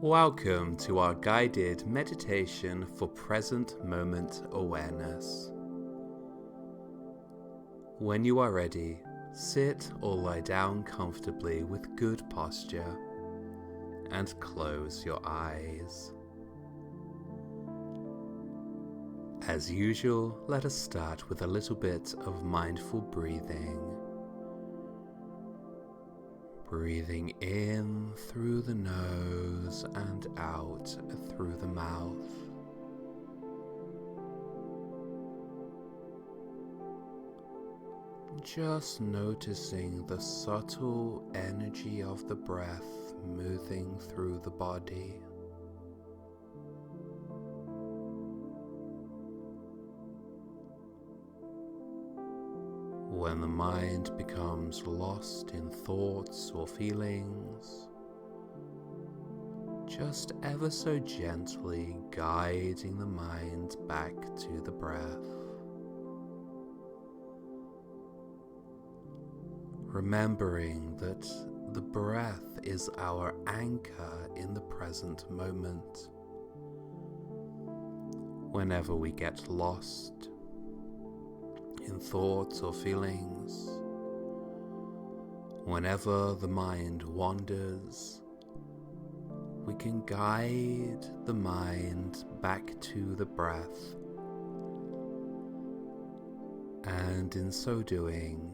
Welcome to our guided meditation for present moment awareness. When you are ready, sit or lie down comfortably with good posture and close your eyes. As usual, let us start with a little bit of mindful breathing. Breathing in through the nose and out through the mouth. Just noticing the subtle energy of the breath moving through the body. When the mind becomes lost in thoughts or feelings, just ever so gently guiding the mind back to the breath. Remembering that the breath is our anchor in the present moment. Whenever we get lost in thoughts or feelings, whenever the mind wanders, we can guide the mind back to the breath, and in so doing,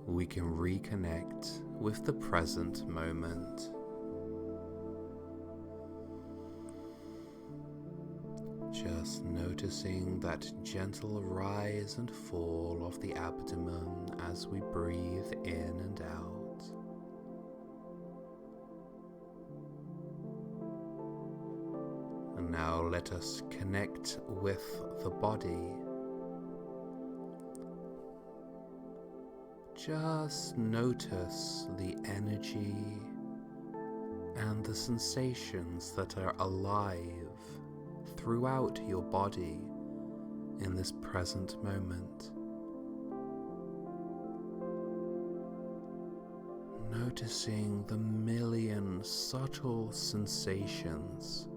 we can reconnect with the present moment. Just noticing that gentle rise and fall of the abdomen as we breathe in and out. And now let us connect with the body. Just notice the energy and the sensations that are alive throughout your body in this present moment. Noticing the million subtle sensations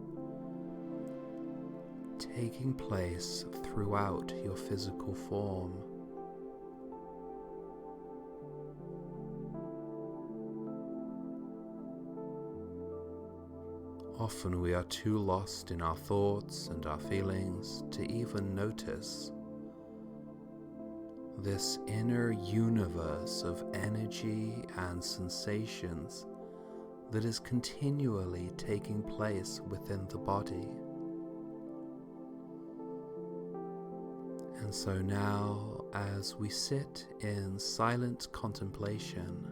taking place throughout your physical form. Often we are too lost in our thoughts and our feelings to even notice this inner universe of energy and sensations that is continually taking place within the body. And so now, as we sit in silent contemplation,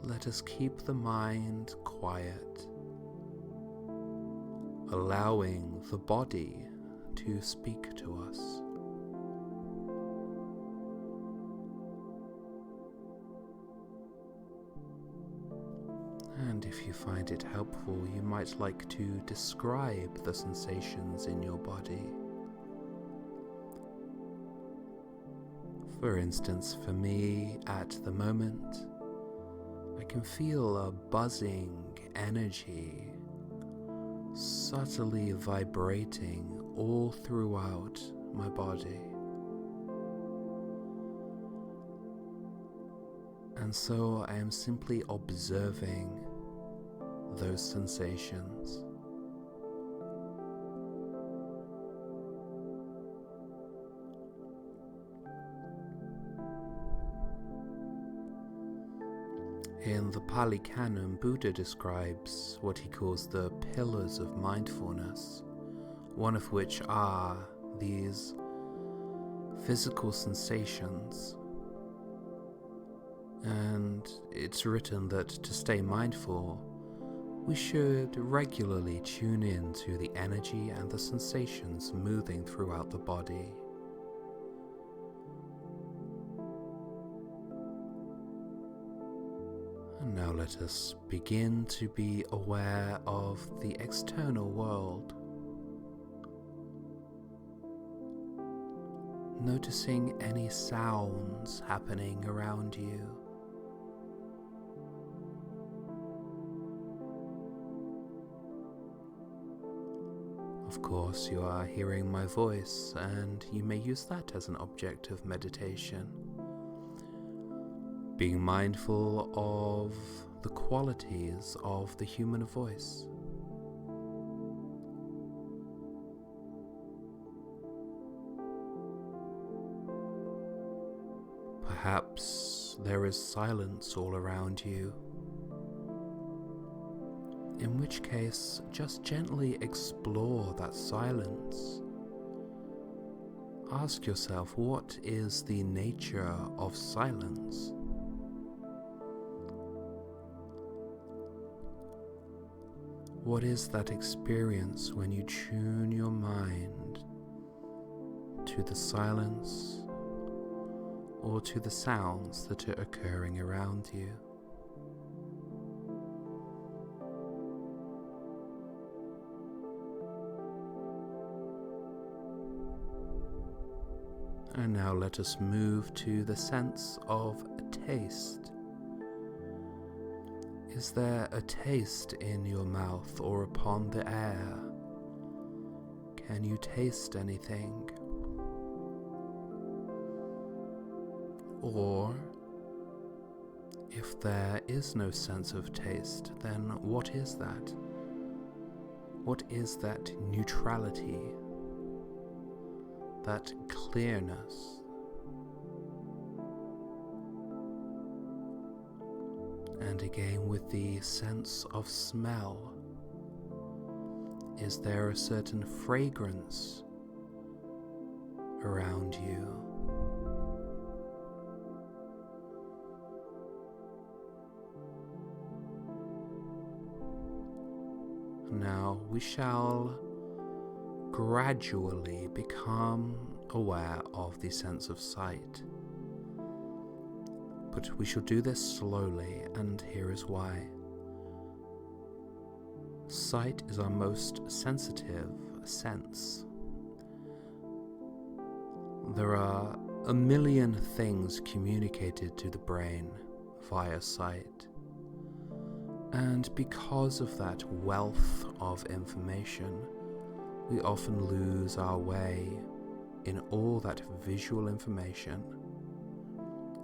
let us keep the mind quiet, allowing the body to speak to us. And if you find it helpful, you might like to describe the sensations in your body. For instance, for me, at the moment, I can feel a buzzing energy subtly vibrating all throughout my body. And so I am simply observing those sensations. In the Pali Canon, Buddha describes what he calls the pillars of mindfulness, one of which are these physical sensations. And it's written that to stay mindful, we should regularly tune in to the energy and the sensations moving throughout the body. Now let us begin to be aware of the external world. Noticing any sounds happening around you. Of course, you are hearing my voice, and you may use that as an object of meditation. Being mindful of the qualities of the human voice. Perhaps there is silence all around you, in which case just gently explore that silence. Ask yourself, what is the nature of silence? What is that experience when you tune your mind to the silence or to the sounds that are occurring around you? And now let us move to the sense of taste. Is there a taste in your mouth or upon the air? Can you taste anything? Or, if there is no sense of taste, then what is that? What is that neutrality? That clearness? And again with the sense of smell. Is there a certain fragrance around you? Now we shall gradually become aware of the sense of sight. But we shall do this slowly, and here is why. Sight is our most sensitive sense. There are a million things communicated to the brain via sight. And because of that wealth of information, we often lose our way in all that visual information.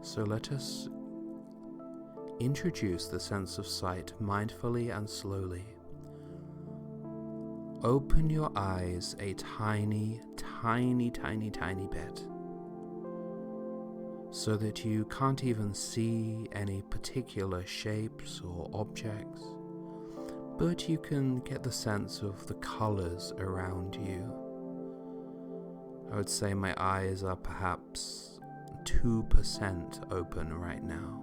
So let us introduce the sense of sight mindfully and slowly. Open your eyes a tiny, tiny, tiny, tiny bit, so that you can't even see any particular shapes or objects, but you can get the sense of the colors around you. I would say my eyes are perhaps 2% open right now,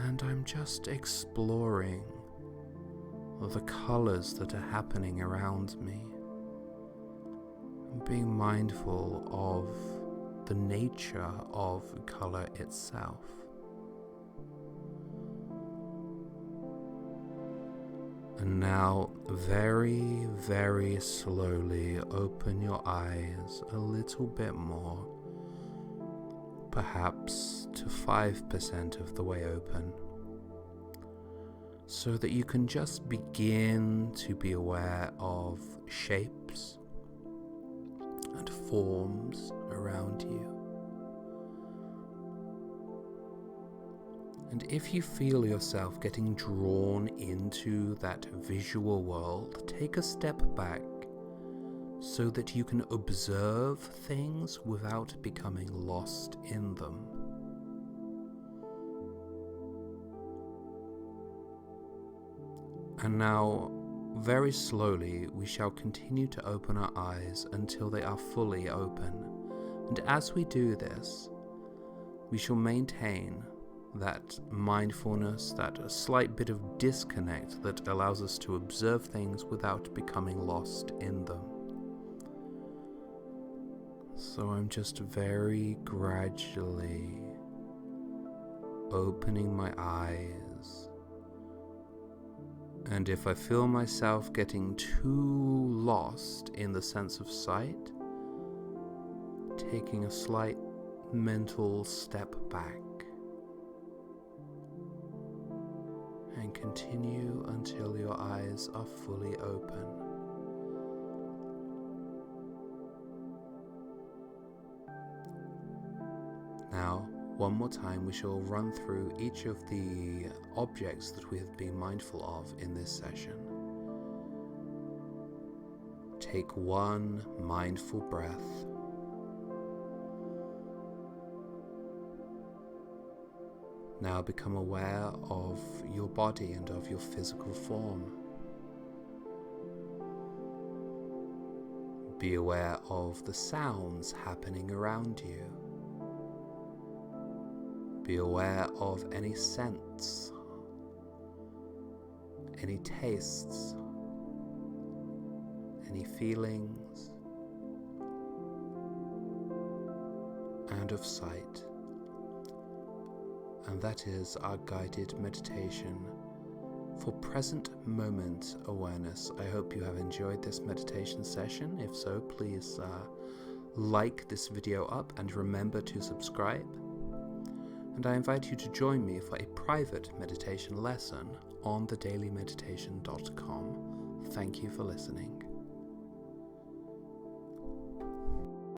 and I'm just exploring the colors that are happening around me. I'm being mindful of the nature of color itself. And now, very, very slowly open your eyes a little bit more, perhaps to 5% of the way open, so that you can just begin to be aware of shapes and forms around you. And if you feel yourself getting drawn into that visual world, take a step back so that you can observe things without becoming lost in them. And now, very slowly, we shall continue to open our eyes until they are fully open. And as we do this, we shall maintain that mindfulness, that slight bit of disconnect that allows us to observe things without becoming lost in them. So I'm just very gradually opening my eyes. And if I feel myself getting too lost in the sense of sight, taking a slight mental step back. And continue until your eyes are fully open. One more time, we shall run through each of the objects that we have been mindful of in this session. Take one mindful breath. Now become aware of your body and of your physical form. Be aware of the sounds happening around you. Be aware of any scents, any tastes, any feelings, and of sight. And that is our guided meditation for present moment awareness. I hope you have enjoyed this meditation session. If so, please like this video up and remember to subscribe. And I invite you to join me for a private meditation lesson on thedailymeditation.com. Thank you for listening.